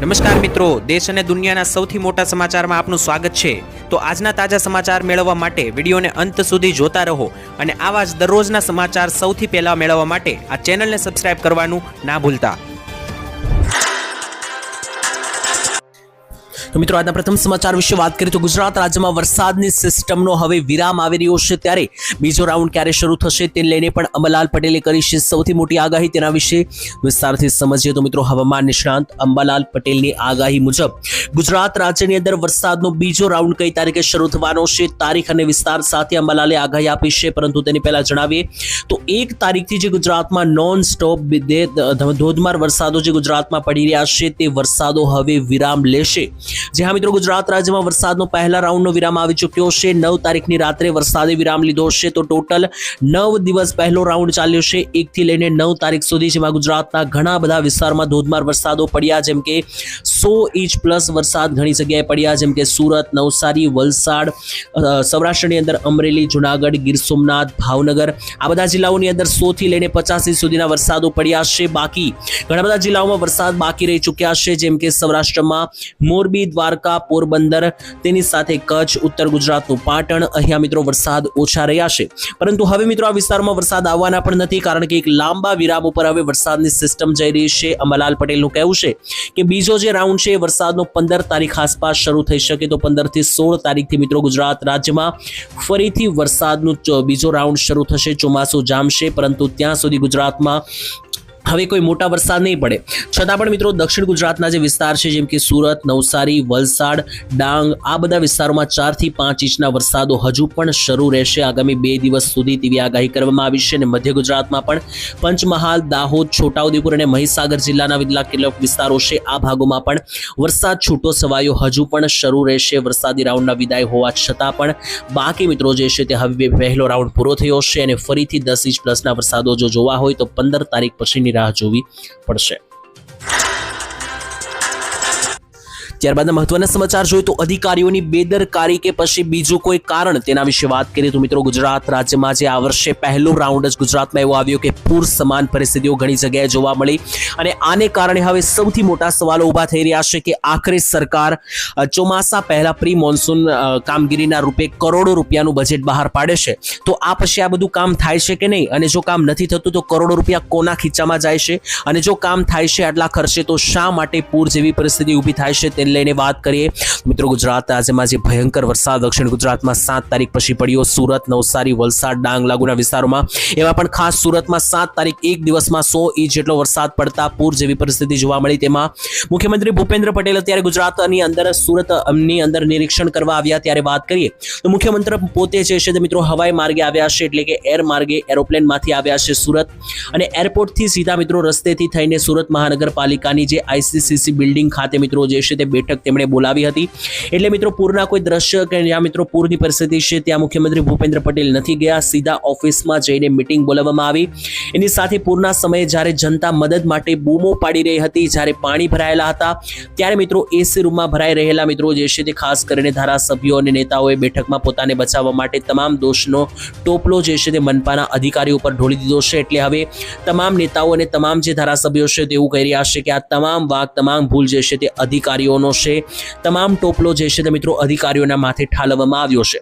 નમસ્કાર મિત્રો, દેશ અને દુનિયાના સૌથી મોટા સમાચારમાં આપનું સ્વાગત છે। તો આજના તાજા સમાચાર મેળવવા માટે વિડીયોને અંત સુધી જોતા રહો અને આવા જ દરરોજના સમાચાર સૌથી પહેલા મેળવવા માટે આ ચેનલને સબસ્ક્રાઇબ કરવાનું ના ભૂલતા। તો મિત્રો આજના પ્રથમ સમાચાર વિશે વાત કરીએ તો ગુજરાત રાજ્યમાં વરસાદની સિસ્ટમનો હવે વિરામ આવી રહ્યો છે, ત્યારે બીજો રાઉન્ડ ક્યારે શરૂ થશે તે લઈને પણ અંબાલાલ પટેલે કરી છે સૌથી મોટી આગાહી। તેના વિશે વિસ્તારથી સમજીએ તો મિત્રો હવામાન નિષ્ણાંત અંબાલાલ પટેલની આગાહી મુજબ ગુજરાત રાજ્યની અંદર વરસાદનો બીજો રાઉન્ડ કઈ તારીખે શરૂ થવાનો છે, તારીખ અને વિસ્તાર સાથે અંબાલાલે આગાહી આપી છે। પરંતુ તેની પહેલા જણાવીએ તો 1 તારીખથી જે ગુજરાતમાં નોન સ્ટોપ ધોધમાર વરસાદો જે ગુજરાતમાં પડી રહ્યા છે તે વરસાદો હવે વિરામ લેશે। जी हाँ मित्रों, गुजरात राज्य में वरसादनो पहला राउंडनो विराम आवी चूक्यो छे। 9 तारीखनी रात्रे वरसादे विराम लीधो छे, तो टोटल 9 दिवस पहलो राउंड चाल्यो छे 1 થી લઈને 9 તારીખ સુધી, જેમાં ગુજરાતના ઘણા બધા વિસ્તારમાં ધોધમાર વરસાદો પડ્યા, જેમ કે 100 ઇંચ પ્લસ વરસાદ ઘણી જગ્યાએ પડ્યા, જેમ કે સુરત, નવસારી, વલસાડ, સૌરાષ્ટ્રની અંદર અમરેલી, જુનાગઢ, ગીર સોમનાથ, ભાવનગર આ બધા જિલ્લાઓની અંદર 100 થી લઈને 50 ઇંચ સુધીના વરસાદો પડ્યા છે। બાકી ઘણા બધા જિલ્લાઓમાં વરસાદ બાકી રહી ચૂક્યા છે, જેમ કે સૌરાષ્ટ્રમાં મોરબી, દ્વારકા, પોરબંદર, તેની સાથે કચ્છ, ઉત્તર ગુજરાતનું પાટણ, અહીંયા મિત્રો વરસાદ ઓછા રહ્યા છે। પરંતુ હવે મિત્રો આ વિસ્તારમાં વરસાદ આવવાના પણ નથી, કારણ કે એક લાંબા વિરામ ઉપર હવે વરસાદની સિસ્ટમ જઈ રહી છે। અંબાલાલ પટેલનું કહેવું છે કે બીજો જે રાઉન્ડ છે વરસાદનો 15 તારીખ આસપાસ શરૂ થઈ શકે, તો 15 થી 16 તારીખથી મિત્રો ગુજરાત રાજ્યમાં ફરીથી વરસાદનો બીજો રાઉન્ડ શરૂ થશે, ચોમાસું જામશે। પરંતુ ત્યાં સુધી ગુજરાતમાં હવે કોઈ મોટા વરસાદ નહીં પડે, છતાં પણ મિત્રો દક્ષિણ ગુજરાતના જે વિસ્તાર છે, જેમ કે સુરત, નવસારી, વલસાડ, ડાંગ આ બધા વિસ્તારોમાં 4 થી 5 ઇંચના વરસાદો હજુ પણ શરૂ રહેશે આગામી 2 દિવસ સુધી, તેવી આગાહી કરવામાં આવી છે। અને મધ્ય ગુજરાતમાં પણ પંચમહાલ, દાહોદ, છોટાઉદેપુર અને મહીસાગર જિલ્લાના કેટલાક વિસ્તારો છે, આ ભાગોમાં પણ વરસાદ છૂટો છવાયો હજુ પણ શરૂ રહેશે વરસાદી રાઉન્ડના વિદાય હોવા છતાં પણ। બાકી મિત્રો જે છે તે હવે પહેલો રાઉન્ડ પૂરો થયો છે અને ફરીથી 10 ઇંચ પ્લસના વરસાદો જો જોવા હોય તો 15 તારીખ પછીની રાહ જોવી પડશે। ત્યારબાદ મહત્વના સમાચાર જોઈએ તો અધિકારીઓની બેદરકારી કે પછી બીજું કોઈ કારણ, તેના વિશે વાત કરીએ તો મિત્રો ગુજરાત રાજ્યમાં જે આ વર્ષે પહેલો રાઉન્ડ જ ગુજરાતમાં એવો આવ્યો કે પૂર સમાન પરિસ્થિતિઓ ઘણી જગ્યાએ જોવા મળી, અને આને કારણે હવે સૌથી મોટા સવાલો ઊભા થઈ રહ્યા છે કે આખરે સરકાર ચોમાસા પહેલા પ્રી મોન્સૂન કામગીરીના રૂપે કરોડો રૂપિયાનું બજેટ બહાર પાડે છે, તો આ પછી આ બધું કામ થાય છે કે નહીં, અને જો કામ નથી થતું તો કરોડો રૂપિયા કોના ખીચામાં જાય છે, અને જો કામ થાય છે આટલા ખર્ચે તો શા માટે પૂર જેવી પરિસ્થિતિ ઊભી થાય છે તે લઈને વાત કરીએ। મિત્રો ગુજરાત રાજ્યમાં જે ભયંકર વરસાદ દક્ષિણ ગુજરાતમાં 7 તારીખ પછી પડ્યો, સુરત, નવસારી, વલસાડ, ડાંગ લાગુના વિસ્તારોમાં, એમાં પણ ખાસ સુરતમાં 7 તારીખ એક દિવસમાં 100 ઇંચ જેટલો વરસાદ પડતા પૂર જેવી પરિસ્થિતિ જોવા મળી। તેમાં મુખ્યમંત્રી ભૂપેન્દ્ર પટેલ અત્યારે ગુજરાતની અંદર સુરતની અંદર નિરીક્ષણ કરવા આવ્યા, ત્યારે વાત કરીએ તો મુખ્યમંત્રી પોતે જે છે તે મિત્રો હવાઈ માર્ગે આવ્યા છે, એટલે કે એર માર્ગે એરોપ્લેનમાંથી આવ્યા છે સુરત, અને એરપોર્ટથી સીધા મિત્રો રસ્તેથી થઈને સુરત મહાનગરપાલિકાની જે આઈસીસીસી બિલ્ડિંગ ખાતે મિત્રો જે છે તે બેઠક તેમણે બોલાવી હતી। એટલે મિત્રો પૂરના કોઈ દ્રશ્ય કે જ્યાં મિત્રો પૂરની પરિસ્થિતિ છે ત્યાં મુખ્યમંત્રી ભૂપેન્દ્ર પટેલ નથી ગયા, સીધા ઓફિસમાં જઈને મીટિંગ બોલાવવામાં આવી। એની સાથે પૂરના સમયે જ્યારે જનતા મદદ માટે બૂમો પાડી રહી હતી, જ્યારે પાણી ભરાયેલા હતા, ત્યારે મિત્રો એસી રૂમમાં ભરાઈ રહેલા મિત્રો જે છે તે ખાસ કરીને ધારાસભ્યો અને નેતાઓએ બેઠકમાં પોતાને બચાવવા માટે તમામ દોષનો ટોપલો જે છે તે મનપાના અધિકારીઓ પર ઢોળી દીધો છે। એટલે હવે તમામ નેતાઓ અને તમામ જે ધારાસભ્યો છે તે એવું કહી રહ્યા છે કે આ તમામ વાક, તમામ ભૂલ જે છે તે અધિકારીઓનો છે, તમામ ટોપલો જે છે તે મિત્રો અધિકારીઓના માથે ઠાલવવામાં આવ્યો છે।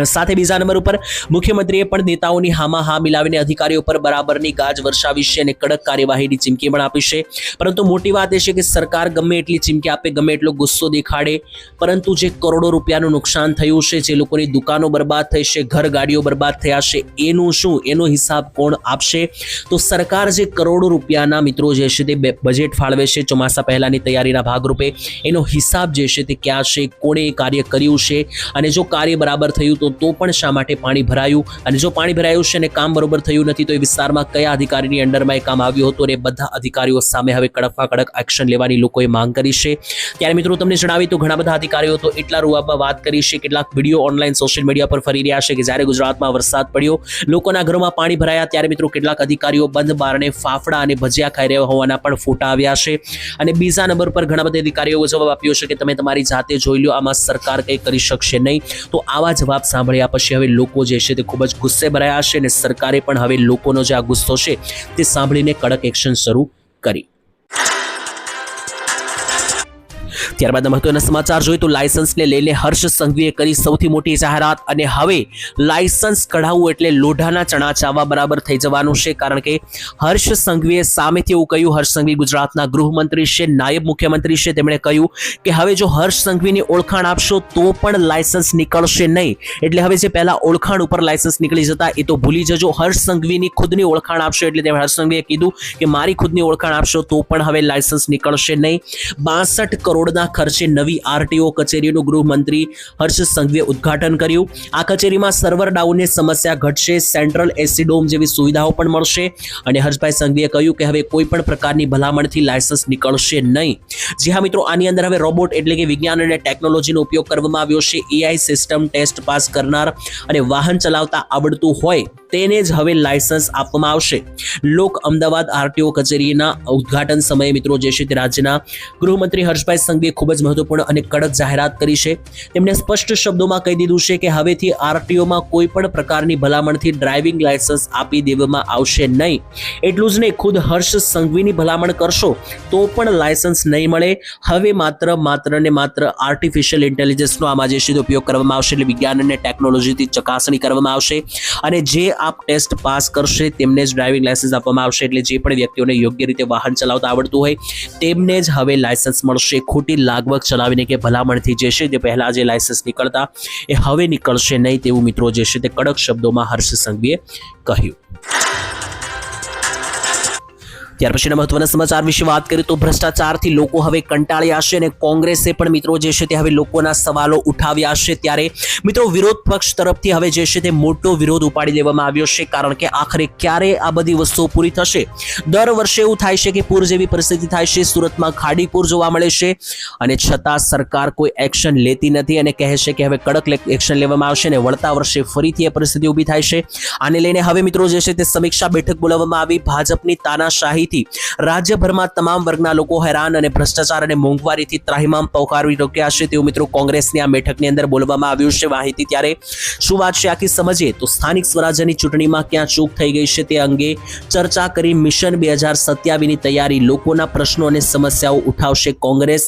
સાથે બીજા નંબર ઉપર મુખ્યમંત્રીએ પણ નેતાઓની હામાં હા મિલાવીને અધિકારીઓ પર બરાબરની ગાજ વર્ષાવી છે અને કડક કાર્યવાહીની ચીમકી પણ આપી છે। પરંતુ મોટી વાત એ છે કે સરકાર ગમે એટલી ચીમકી આપે, ગમે એટલો ગુસ્સો દેખાડે, પરંતુ જે કરોડો રૂપિયાનું નુકસાન થયું છે, જે લોકોની દુકાનો બરબાદ થઈ છે, ઘર ગાડીઓ બરબાદ થયા છે, એનું શું, એનો હિસાબ કોણ આપશે? તો સરકાર જે કરોડો રૂપિયાના મિત્રો જે છે તે બજેટ ફાળવે છે ચોમાસા પહેલાની તૈયારીના ભાગરૂપે, એનો હિસાબ જે છે તે ક્યાં છે, કોણે એ કાર્ય કર્યું છે, અને જો કાર્ય બરાબર થયું તો પણ શા માટે પાણી ભરાયું, અને જો પાણી ભરાયું છે અને કામ બરોબર થયું નથી તો એ વિસ્તારમાં કયા અધિકારીની અંડરમાં એ કામ આવ્યું હતું, અને બધા અધિકારીઓ સામે હવે કડકમાં કડક એક્શન લેવાની લોકોએ માંગ કરી છે। ત્યારે મિત્રો તમને જણાવી તો ઘણા બધા અધિકારીઓ તો એટલા રૂઆબમાં વાત કરી છે, કેટલાક વિડીયો ઓનલાઈન સોશિયલ મીડિયા પર ફરી રહ્યા છે કે જ્યારે ગુજરાતમાં વરસાદ પડ્યો, લોકોના ઘરોમાં પાણી ભરાયા, ત્યારે મિત્રો કેટલાક અધિકારીઓ બંધ બારણે ફાફડા અને ભજીયા ખાઈ રહ્યા હોવાના પણ ફોટા આવ્યા છે। અને બીજા નંબર પર ઘણા બધા અધિકારીઓએ જવાબ આપ્યો છે કે તમે તમારી જાતે જોઈ લો, આમાં સરકાર કંઈ કરી શકશે નહીં। તો આવા જવાબ સાંભળ્યા પછી હવે લોકો જે છે તે ખૂબ જ ગુસ્સે ભરાયા છે, અને સરકારે પણ હવે લોકોનો જે આ ગુસ્સો છે તે સાંભળીને કડક એક્શન શરૂ કરી। ત્યારબાદ મહત્વના સમાચાર જોઈએ તો લાયસન્સને લઈને હર્ષ સંઘવીએ કરી સૌથી મોટી જાહેરાત અને હવે લાયસન્સ કઢાવવું એટલે લોઢાના ચણા ચાવવા બરાબર થઈ જવાનું છે, કારણ કે હર્ષ સંઘવીએ સામેથી એવું કહ્યું. હર્ષ સંઘવી ગુજરાતના ગૃહમંત્રી છે, નાયબ મુખ્યમંત્રી છે. તેમણે કહ્યું કે હવે જો હર્ષ સંઘવીની ઓળખાણ આપશો તો પણ લાયસન્સ નીકળશે નહીં. એટલે હવે જે પહેલા ઓળખાણ ઉપર લાયસન્સ નીકળી જતા એ તો ભૂલી જજો. હર્ષ સંઘવીની ખુદની ઓળખાણ આપશો એટલે તેમણે હર્ષ સંઘવીએ કીધું કે મારી ખુદની ઓળખાણ આપશો તો પણ હવે લાયસન્સ નીકળશે નહીં. 62 કરોડના ખર્ચે નવી આરટીઓ કચેરીનું ગૃહમંત્રી હર્ષ સંઘવીએ ઉદ્ઘાટન કર્યું. આ કચેરીમાં સર્વર ડાઉનની સમસ્યા ઘટશે, સેન્ટ્રલ એસી ડોમ જેવી સુવિધાઓ પણ મળશે અને હર્ષભાઈ સંઘવીએ કહ્યું કે હવે કોઈ પણ પ્રકારની ભલામણથી લાયસન્સ નીકળશે નહીં. જી હા મિત્રો, આની અંદર હવે રોબોટ એટલે કે વિજ્ઞાન અને ટેકનોલોજીનો ઉપયોગ કરવામાં આવ્યો છે. એઆઈ સિસ્ટમ ટેસ્ટ પાસ કરનાર અને વાહન ચલાવતા આવડતું હોય તેને જ હવે લાયસન્સ આપવામાં આવશે. લોક અમદાવાદ આરટીઓ કચેરીના ઉદ્ઘાટન સમયે મિત્રો જે છે તે રાજ્યના ગૃહમંત્રી હર્ષભાઈ સંઘવીએ ખૂબ જ મહત્વપૂર્ણ અને કડક જાહેરાત કરી છે. તેમણે સ્પષ્ટ શબ્દોમાં કહી દીધું છે કે હવેથી આરટીઓમાં કોઈ પણ પ્રકારની ભલામણથી ડ્રાઇવિંગ લાયસન્સ આપી દેવામાં આવશે નહીં. એટલું જ નહીં, ખુદ હર્ષ સંઘવીની ભલામણ કરશો તો પણ લાયસન્સ નહીં મળે. હવે માત્ર ને માત્ર આર્ટિફિશિયલ ઇન્ટેલિજન્સનો આમાં જે છે ઉપયોગ કરવામાં આવશે, એટલે વિજ્ઞાન અને ટેકનોલોજીથી ચકાસણી કરવામાં આવશે અને જે આપ ટેસ્ટ પાસ કરશે તેમને જ ડ્રાઇવિંગ લાયસન્સ આપવામાં આવશે. એટલે જે પણ વ્યક્તિઓને યોગ્ય રીતે વાહન ચલાવતા આવડતું હોય તેમને જ હવે લાયસન્સ મળશે. ખોટી લાગવગ ચલાવીને કે ભલામણથી જે છે તે પહેલા જે લાયસન્સ નીકળતા એ હવે નીકળશે નહીં, તેવું મિત્રો જે છે તે કડક શબ્દોમાં હર્ષ સંઘવીએ કહ્યું. ત્યાર પછીના મહત્વના સમાચાર વિશે વાત કરીએ તો ભ્રષ્ટાચારથી લોકો હવે કંટાળ્યા છે અને કોંગ્રેસે પણ મિત્રો જે છે તે હવે લોકોના સવાલો ઉઠાવ્યા છે. ત્યારે મિત્રો વિરોધ પક્ષ તરફથી હવે જે છે તે મોટો વિરોધ ઉપાડી લેવામાં આવ્યો છે, કારણ કે આખરે ક્યારે આ બધી વસ્તુઓ પૂરી થશે. દર વર્ષે એવું થાય છે કે પૂર જેવી પરિસ્થિતિ થાય છે, સુરતમાં ખાડીપુર જોવા મળે છે અને છતાં સરકાર કોઈ એક્શન લેતી નથી અને કહે છે કે હવે કડક એક્શન લેવામાં આવશે અને વળતા વર્ષે ફરીથી એ પરિસ્થિતિ ઊભી થાય છે. આને લઈને હવે મિત્રો જે છે તે સમીક્ષા બેઠક બોલાવવામાં આવી. ભાજપની તાનાશાહી રાજ્યભરમાં તમામ વર્ગના લોકો હેરાન અને ભ્રષ્ટાચાર અને મોંઘવારીથી ત્રાહિમામ પોકારી રોક્યા છે, તેવું મિત્રો કોંગ્રેસની આ બેઠકની અંદર બોલવામાં આવ્યું છે. માહિતી ત્યારે શું વાત છે આખી સમજીએ તો સ્થાનિક સ્વરાજ્યની ચૂંટણીમાં ક્યાં ચૂક થઈ ગઈ છે તે અંગે ચર્ચા કરી મિશન 2027ની તૈયારી, લોકોના પ્રશ્નો અને સમસ્યાઓ ઉઠાવશે કોંગ્રેસ.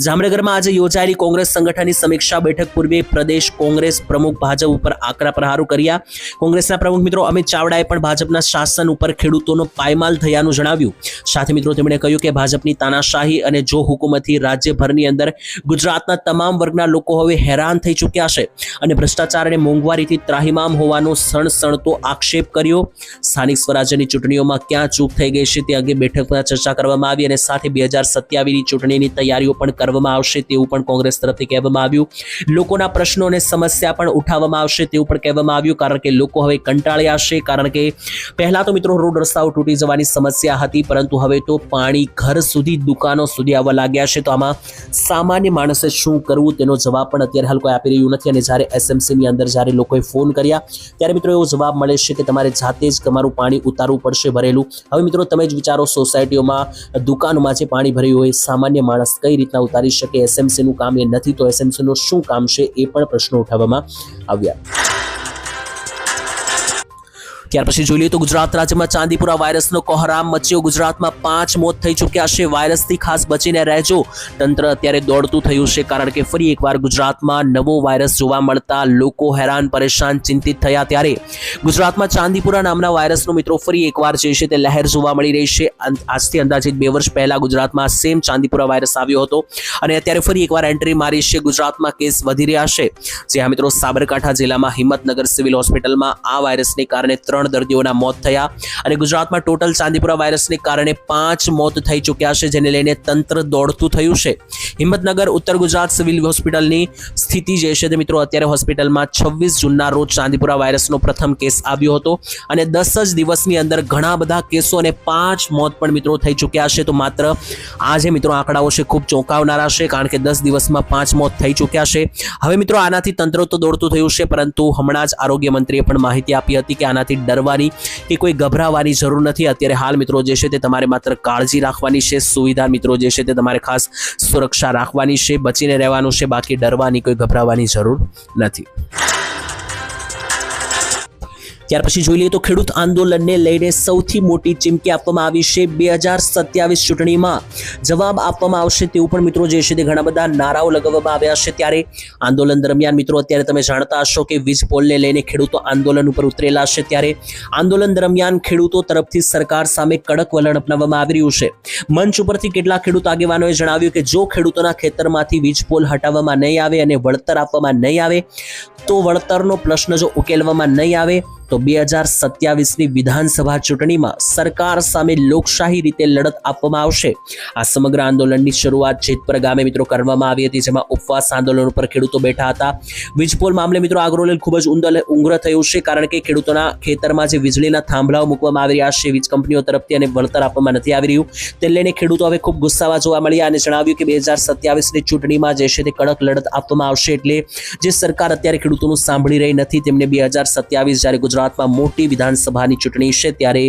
જામનગરમાં આજે યોજાયેલી કોંગ્રેસ સંગઠનની સમીક્ષા બેઠક પૂર્વે પ્રદેશ કોંગ્રેસ પ્રમુખ ભાજપ ઉપર આકરા પ્રહારો કર્યા. કોંગ્રેસના પ્રમુખ મિત્રો અમિત ચાવડાએ પણ ભાજપના શાસન ઉપર ખેડૂતોનો પાયમાલ થયાનું જણાવ્યું. સાથે મિત્રો તેમણે કહ્યું કે ભાજપની તાનાશાહી અને જો હુકુમતથી રાજ્યભરની અંદર ગુજરાતના તમામ વર્ગના લોકો હવે હેરાન થઈ ચૂક્યા છે અને ભ્રષ્ટાચાર અને મોંઘવારીથી ત્રાહિમામ હોવાનો સણસણતો આક્ષેપ કર્યો. સ્થાનિક સ્વરાજ્યની ચૂંટણીઓમાં ક્યાં ચૂક થઈ ગઈ છે તે અંગે બેઠકમાં ચર્ચા કરવામાં આવી અને સાથે 2027ની ચૂંટણીની તૈયારીઓ પણ કરવામાં આવશે તેવું પણ કોંગ્રેસ તરફથી કહેવામાં આવ્યું. લોકોના પ્રશ્નો અને સમસ્યા પણ ઉઠાવવામાં આવશે તેવું પણ કહેવામાં આવ્યું, કારણ કે લોકો હવે કંટાળ્યા છે. કારણ કે પહેલા તો મિત્રો રોડ રસ્તાઓ તૂટી જવાની સમસ્યા હતી, પરંતુ હવે તો પાણી ઘર સુધી, દુકાનો સુધી આવવા લાગ્યા છે. તો આમાં સામાન્ય માણસે શું કરવું તેનો જવાબ પણ અત્યારે હાલ કોઈ આપી રહ્યું નથી. અને જ્યારે એસએમસીની અંદર જ્યારે લોકોએ ફોન કર્યા ત્યારે મિત્રો એવો જવાબ મળે છે કે તમારે જાતે જ તમારું પાણી ઉતારવું પડશે ભરેલું. હવે મિત્રો તમે જ વિચારો, સોસાયટીઓમાં, દુકાનોમાં જે પાણી ભર્યું હોય સામાન્ય માણસ કઈ રીતના ઉતારી શકે? એસએમસીનું કામ એ નથી તો એસએમસીનું શું કામ છે? એ પણ પ્રશ્નો ઉઠાવવામાં આવ્યા. ત્યાર પછી જોઈ લઈએ તો ગુજરાત રાજ્યમાં ચાંદીપુરા વાયરસનો કોહરામ મચ્યો. ગુજરાતમાં 5 મોત થઈ ચૂક્યા છે. વાયરસથી ખાસ બચીને રહેજો. તંત્ર અત્યારે દોડતું થયું છે, કારણ કે ફરી એકવાર ગુજરાતમાં નવો વાયરસ જોવા મળતા લોકો હેરાન, પરેશાન, ચિંતિત થયા. ત્યારે ગુજરાતમાં ચાંદીપુરા નામના વાયરસનો મિત્રો ફરી એકવાર જે છે તે લહેર જોવા મળી રહી છે. આજથી અંદાજિત 2 વર્ષ પહેલા ગુજરાતમાં સેમ ચાંદીપુરા વાયરસ આવ્યો હતો અને અત્યારે ફરી એકવાર એન્ટ્રી મારી છે. ગુજરાતમાં કેસ વધી રહ્યા છે. જ્યાં મિત્રો સાબરકાંઠા જિલ્લામાં હિંમતનગર સિવિલ હોસ્પિટલમાં આ વાયરસને કારણે 3 દર્દીઓના મોત થયા અને ગુજરાતમાં ટોટલ ચાંદીપુરા વાયરસને કારણે 5 મોત થઈ ચૂક્યા છે, જેને લઈને તંત્ર દોડતું થયું છે. હિંમતનગર ઉત્તર ગુજરાત સિવિલ હોસ્પિટલની સ્થિતિ જે છે તે મિત્રો અત્યારે હોસ્પિટલમાં 26 જૂનના રોજ ચાંદીપુરા વાયરસનો પ્રથમ કેસ આવ્યો હતો અને 10 જ દિવસની અંદર ઘણા બધા કેસો અને 5 મોત પણ મિત્રો થઈ ચૂક્યા છે. તો માત્ર આ જે મિત્રો આંકડાઓ છે ખૂબ ચોંકાવનારા છે, કારણ કે 10 દિવસમાં 5 મોત થઈ ચૂક્યા છે. હવે મિત્રો આનાથી તંત્ર તો દોડતું થયું છે, પરંતુ હમણાં જ આરોગ્ય મંત્રીએ પણ માહિતી આપી હતી કે આનાથી ડરવાની કે કોઈ ગભરાવાની જરૂર નથી. અત્યારે હાલ મિત્રો જે છે તે તમારે માત્ર કાળજી રાખવાની છે, સુવિધા મિત્રો જે છે તે તમારે ખાસ સુરક્ષા રાખવાની છે, બચીને રહેવાનું છે, બાકી ડરવાની કોઈ ગભરાવાની જરૂર નથી. ત્યાર પછી જોઈ લઈએ તો ખેડૂત આંદોલનને લઈને સૌથી મોટી ચીમકી આપવામાં આવી છે. 2027 ચૂંટણીમાં જવાબ આપવામાં આવશે તેવું પણ મિત્રો જે છે તે ઘણા બધા નારાઓ લગાવવામાં આવ્યા છે. ત્યારે આંદોલન દરમિયાન મિત્રો અત્યારે તમે જાણતા હશો કે વીજ પોલને લઈને ખેડૂતો આંદોલન ઉપર ઉતરેલા છે. ત્યારે આંદોલન દરમિયાન ખેડૂતો તરફથી સરકાર સામે કડક વલણ અપનાવવામાં આવી રહ્યું છે. મંચ ઉપરથી કેટલાક ખેડૂત આગેવાનોએ જણાવ્યું કે જો ખેડૂતોના ખેતરમાંથી વીજ પોલ હટાવવામાં નહીં આવે અને વળતર આપવામાં નહીં આવે તો વળતરનો પ્રશ્ન જો ઉકેલવામાં નહીં આવે તો 2027ની વિધાનસભા ચૂંટણીમાં સરકાર સામે લોકશાહી રીતે લડત આપવામાં આવશે. આ સમગ્ર આંદોલનની શરૂઆત જેતપર ગામે મિત્રો કરવામાં આવી હતી, જેમાં ઉપવાસ આંદોલન ઉપર ખેડૂતો બેઠા હતા. વીજપોલ મામલે મિત્રો આંદોલન ખૂબ જ ઉગ્ર થયું છે, કારણ કે ખેડૂતોના ખેતરમાં જે વીજળીના થાંભલાઓ મૂકવામાં આવી રહ્યા છે વીજ કંપનીઓ તરફથી અને વળતર આપવામાં નથી આવી રહ્યું, તે લઈને ખેડૂતો હવે ખૂબ ગુસ્સામાં જોવા મળ્યા અને જણાવ્યું કે 2027ની ચૂંટણીમાં જે છે તે કડક લડત આપવામાં આવશે. એટલે જે સરકાર અત્યારે ખેડૂતોનું સાંભળી રહી નથી, તેમને 2027 જ્યારે ગુજરાતમાં મોટી વિધાનસભાની ચૂંટણી છે ત્યારે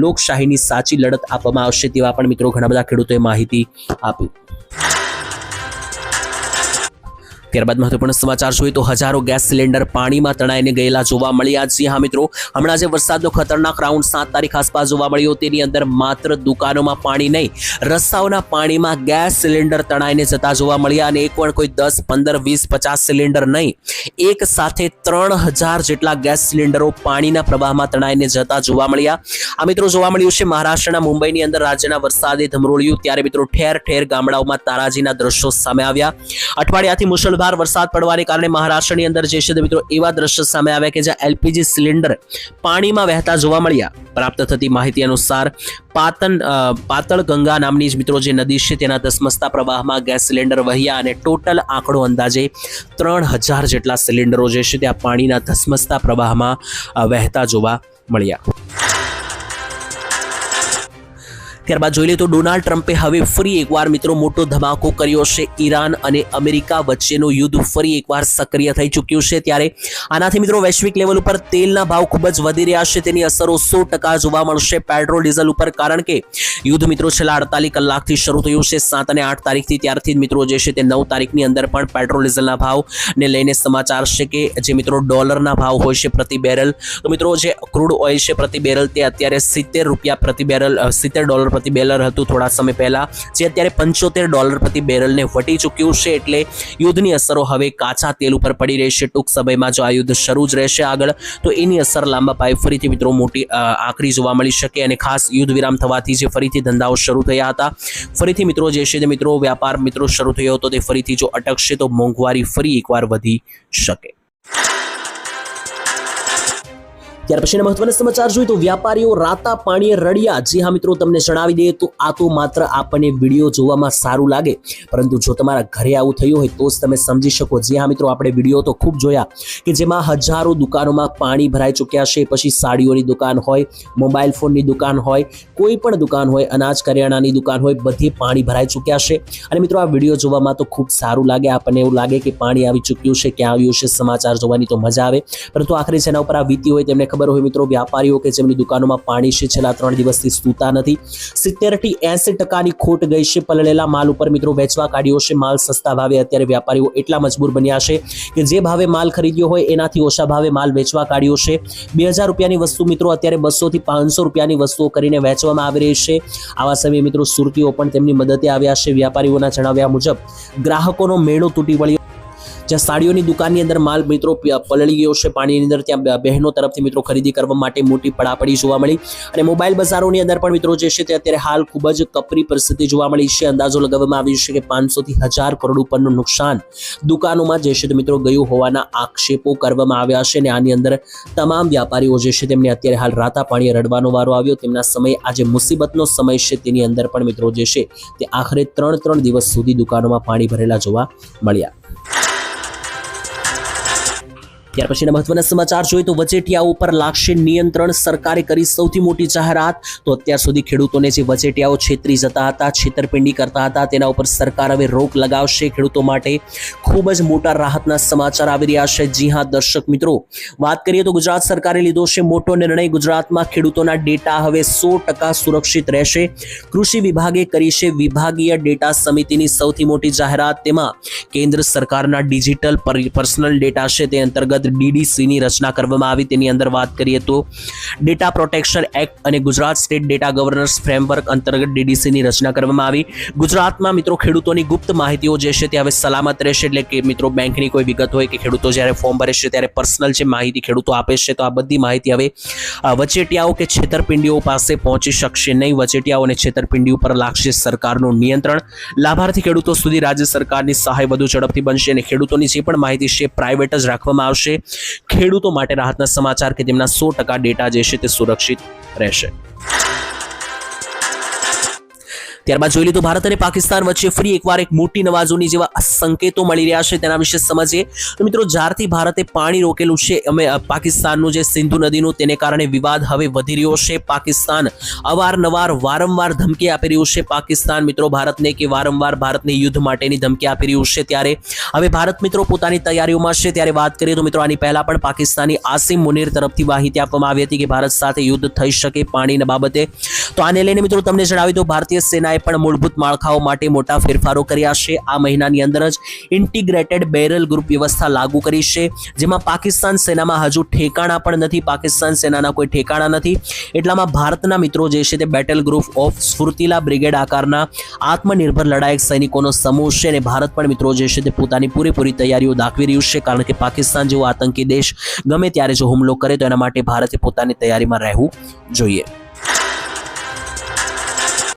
લોકશાહીની સાચી લડત આપવામાં આવશે તેવા પણ મિત્રો ઘણા બધા ખેડૂતોએ માહિતી આપી. ત્યારબાદ મહત્વપૂર્ણ સમાચાર જોઈએ તો હજારો ગેસ સિલિન્ડર પાણીમાં તણાઈને ગયેલા જોવા મળ્યા. જી હા મિત્રો, હમણાં જે વરસાદનો ખતરનાક રાઉન્ડ 7 તારીખ આસપાસ જોવા મળ્યો તેની અંદર માત્ર દુકાનોમાં પાણી નહીં, રસ્તાઓના પાણીમાં ગેસ સિલિન્ડર તણાઈને જતા જોવા મળ્યા. અને એક પણ કોઈ 10, 15, 20, 50 સિલિન્ડર નહીં, એક સાથે 3000 જેટલા ગેસ સિલિન્ડરો પાણીના પ્રવાહમાં તણાઈને જતા જોવા મળ્યા. આ મિત્રો જોવા મળ્યું છે મહારાષ્ટ્રના મુંબઈની અંદર રાજ્યના વરસાદે ધમરોળ્યું ત્યારે મિત્રો ઠેર ઠેર ગામડાઓમાં તારાજીના દ્રશ્યો સામે આવ્યા. અઠવાડિયાથી મુશળધાર વરસાદ પડવાને કારણે મહારાષ્ટ્રની અંદર જે છે મિત્રો એવા દ્રશ્ય સામે આવ્યા કે જ્યાં એલપીજી સિલિન્ડર પાણીમાં વહેતા જોવા મળ્યા. પ્રાપ્ત થતી માહિતી અનુસાર પાતળ ગંગા નામની જ મિત્રો જે નદી છે તેના ધસમસતા પ્રવાહમાં ગેસ સિલિન્ડર વહ્યા અને ટોટલ આંકડો અંદાજે 3000 જેટલા સિલિન્ડરો જે છે ત્યાં પાણીના ધસમસતા પ્રવાહમાં વહેતા જોવા મળ્યા. ત્યારબાદ જોઈ લઈએ તો ડોનાલ્ડ ટ્રમ્પે હવે ફરી એકવાર મિત્રો મોટો ધમાકો કર્યો છે. ઈરાન અને અમેરિકા વચ્ચેનું યુદ્ધ ફરી એકવાર સક્રિય થઈ ચૂક્યું છે. ત્યારે આનાથી મિત્રો વૈશ્વિક લેવલ ઉપર તેલના ભાવ ખૂબ જ વધી રહ્યા છે, તેની અસરો 100% જોવા મળશે પેટ્રોલ ડીઝલ ઉપર, કારણ કે યુદ્ધ મિત્રો છેલ્લા 48 કલાકથી શરૂ થયું છે 7 અને 8 તારીખથી. ત્યારથી જ મિત્રો જે છે તે 9 તારીખની અંદર પણ પેટ્રોલ ડીઝલના ભાવને લઈને સમાચાર છે કે જે મિત્રો ડોલરના ભાવ હોય છે પ્રતિ બેરલ, તો મિત્રો જે ક્રૂડ ઓઇલ છે પ્રતિ બેરલ તે અત્યારે $70 પ્રતિ બેરલ, $70 પ્રતિ બેરલ હતું થોડા સમય પહેલા, જે અત્યારે $75 પ્રતિ બેરલને વટી ચૂક્યું છે. એટલે યુદ્ધની અસરો હવે કાચા તેલ ઉપર પડી રહેશે. ટૂંક સમયમાં જો આ યુદ્ધ શરૂ જ રહેશે આગળ તો એની અસર લાંબા પાયે ફરીથી મિત્રો મોટી આકરી જોવા મળી શકે. અને ખાસ યુદ્ધ વિરામ થવાથી જે ફરીથી ધંધાઓ શરૂ થયા હતા, ફરીથી મિત્રો જે છે તે મિત્રો વ્યાપાર મિત્રો શરૂ થયો હતો, તે ફરીથી જો અટકશે તો મોંઘવારી ફરી એકવાર વધી શકે. ત્યાર પછીના મહત્વના સમાચાર જોઈએ તો વ્યાપારીઓ રાતા પાણીએ રડ્યા. જી હા મિત્રો, તમને જણાવી દઈએ તો આ તો માત્ર આપણને વિડીયો જોવામાં સારું લાગે, પરંતુ જો તમારા ઘરે આવું થયું હોય તો જ તમે સમજી શકો. જી હા મિત્રો, આપણે વિડીયો તો ખૂબ જોયા કે જેમાં હજારો દુકાનોમાં પાણી ભરાઈ ચૂક્યા છે. પછી સાડીઓની દુકાન હોય, મોબાઈલ ફોનની દુકાન હોય, કોઈ પણ દુકાન હોય, અનાજ કરિયાણાની દુકાન હોય, બધી પાણી ભરાઈ ચૂક્યા છે. અને મિત્રો આ વિડીયો જોવામાં તો ખૂબ સારું લાગે, આપણને એવું લાગે કે પાણી આવી ચૂક્યું છે, ક્યાં આવ્યું છે, સમાચાર જોવાની તો મજા આવે, પરંતુ આખરે જેના ઉપર આ વીતી હોય તેમને ખબર હોય મિત્રો, વ્યાપારીઓ કે જેમની દુકાનોમાં પાણી છે છેલ્લા 3 દિવસથી સૂતા નથી. 70 થી 80% ખોટ ગઈ છે. પલળેલા માલ ઉપર મિત્રો વેચવા કાઢ્યો છે માલ સસ્તા ભાવે. અત્યારે વ્યાપારીઓ એટલા મજબૂર બન્યા છે કે જે ભાવે માલ ખરીદ્યો હોય એનાથી ઓછા ભાવે માલ વેચવા કાઢ્યો છે. 2000 રૂપિયાની વસ્તુ મિત્રો અત્યારે 200 થી 500 રૂપિયાની વસ્તુઓ કરીને વેચવામાં આવી રહી છે. આવા સમયે મિત્રો સુરતીઓ પણ તેમની મદદે આવ્યા છે. વ્યાપારીઓના જણાવ્યા મુજબ ગ્રાહકોનો મેળો તૂટી વળ્યો. જ્યાં સાડીઓની દુકાનની અંદર માલ મિત્રો પલળી ગયો છે પાણીની અંદર, ત્યાં બહેનો તરફથી મિત્રો ખરીદી કરવા માટે મોટી પડાપડી જોવા મળી. અને મોબાઈલ બજારોની અંદર પણ મિત્રો જે છે તે અત્યારે હાલ ખૂબ જ કપરી પરિસ્થિતિ જોવા મળી છે. અંદાજો લગાવવામાં આવ્યો છે કે 500 થી 1000 કરોડ ઉપરનું નુકસાન દુકાનોમાં જે છે તે મિત્રો ગયું હોવાના આક્ષેપો કરવામાં આવ્યા છે. અને આની અંદર તમામ વ્યાપારીઓ જે છે તેમને અત્યારે હાલ રાતા પાણીએ રડવાનો વારો આવ્યો. તેમના સમય આજે મુસીબતનો સમય છે તેની અંદર પણ મિત્રો જે છે તે આખરે 3 દિવસ સુધી દુકાનોમાં પાણી ભરેલા જોવા મળ્યા. ત્યાર પછીના મહત્વના સમાચાર જોઈએ તો વચેટિયાઓ પર લાગશે નિયંત્રણ. સરકારે કરી સૌથી મોટી જાહેરાત. તો અત્યાર સુધી ખેડૂતોને જે વચેટિયાઓ છેતરી જતા હતા, છેતરપિંડી કરતા હતા, તેના ઉપર સરકાર હવે રોક લગાવશે. ખેડૂતો માટે ખૂબ જ મોટા રાહતના સમાચાર આવી રહ્યા છે. જી હા દર્શક મિત્રો, વાત કરીએ તો ગુજરાત સરકારે લીધો છે મોટો નિર્ણય. ગુજરાતમાં ખેડૂતોના ડેટા હવે 100% સુરક્ષિત રહેશે. કૃષિ વિભાગે કરી છે વિભાગીય ડેટા સમિતિની સૌથી મોટી જાહેરાત. તેમાં કેન્દ્ર સરકારના ડિજિટલ પર્સનલ ડેટા છે તે અંતર્ગત અંતર્ગત DDCની રચના કરવામાં આવી. તેની અંદર વાત કરીએ તો ડેટા પ્રોટેક્શન એક્ટ અને Gujarat state data governance framework અંતર્ગત DDCની રચના કરવામાં આવી. ગુજરાતમાં મિત્રો ખેડૂતોની ગુપ્ત માહિતીઓ જે છે તે હવે સલામત રહેશે. એટલે કે મિત્રો બેંકની કોઈ વિગત હોય કે ખેડૂતો જ્યારે ફોર્મ ભરે છે ત્યારે પર્સનલ જે માહિતી ખેડૂતો આપે છે તો આ બધી માહિતી હવે વચેટિયાઓ કે છેતરપિંડીઓ પાસે પહોંચી શકશે નહીં. વચેટિયાઓ અને છેતરપિંડી ઉપર લાગશે સરકારનું નિયંત્રણ. લાભાર્થી ખેડૂતો સુધી રાજ્ય સરકારની સહાય વધુ ઝડપથી બનશે અને ખેડૂતોની જે પણ માહિતી છે પ્રાઇવેટ જ રાખવામાં આવશે. ખેડૂતો માટે રાહતના સમાચાર કે તેમના 100% ડેટા જે છે તે સુરક્ષિત રહેશે. ત્યારબાદ જોઈ લીધું ભારત અને પાકિસ્તાન વચ્ચે ફરી એકવાર એક મોટી નવાજોની જેવા સંકેતો મળી રહ્યા છે તેના વિશે સમજીએ તો મિત્રો જ્યારથી ભારતે પાણી રોકેલું છે પાકિસ્તાનનું જે સિંધુ નદીનું તેને કારણે વિવાદ હવે વધી રહ્યો છે. પાકિસ્તાન વારંવાર ધમકી આપી રહ્યું છે. પાકિસ્તાન મિત્રો ભારતને કે વારંવાર ભારતને યુદ્ધ માટેની ધમકી આપી રહ્યું છે. ત્યારે હવે ભારત મિત્રો પોતાની તૈયારીઓમાં છે. ત્યારે વાત કરીએ તો મિત્રો આની પહેલા પણ પાકિસ્તાની આસિમ મુનીર તરફથી માહિતી આપવામાં આવી હતી કે ભારત સાથે યુદ્ધ થઈ શકે પાણીના બાબતે. તો આને લઈને મિત્રો તમને જણાવી દો ભારતીય સેનાએ પણ મૂળભૂત માળખાઓ માટે મોટા ફેરફારો કર્યા છે. આ મહિનાની અંદર જ ઇન્ટિગ્રેટેડ બેરલ ગ્રુપ વ્યવસ્થા લાગુ કરી છે જેમાં પાકિસ્તાન સેનામાં હજુ ઠેકાણા પણ નથી. પાકિસ્તાન સેનાના કોઈ ઠેકાણા નથી. એટલામાં ભારતના મિત્રો જે છે તે બેટલ ગ્રુપ ઓફ સ્ફૂર્તિલા બ્રિગેડ આકારના આત્મનિર્ભર લડાયક સૈનિકોનો સમૂહ છે અને ભારત પણ મિત્રો જે છે તે પોતાની પૂરેપૂરી તૈયારીઓ દાખવી રહ્યું છે. કારણ કે પાકિસ્તાન જેવો આતંકી દેશ ગમે ત્યારે જો હુમલો કરે તો એના માટે ભારતે પોતાની તૈયારીમાં રહેવું જોઈએ.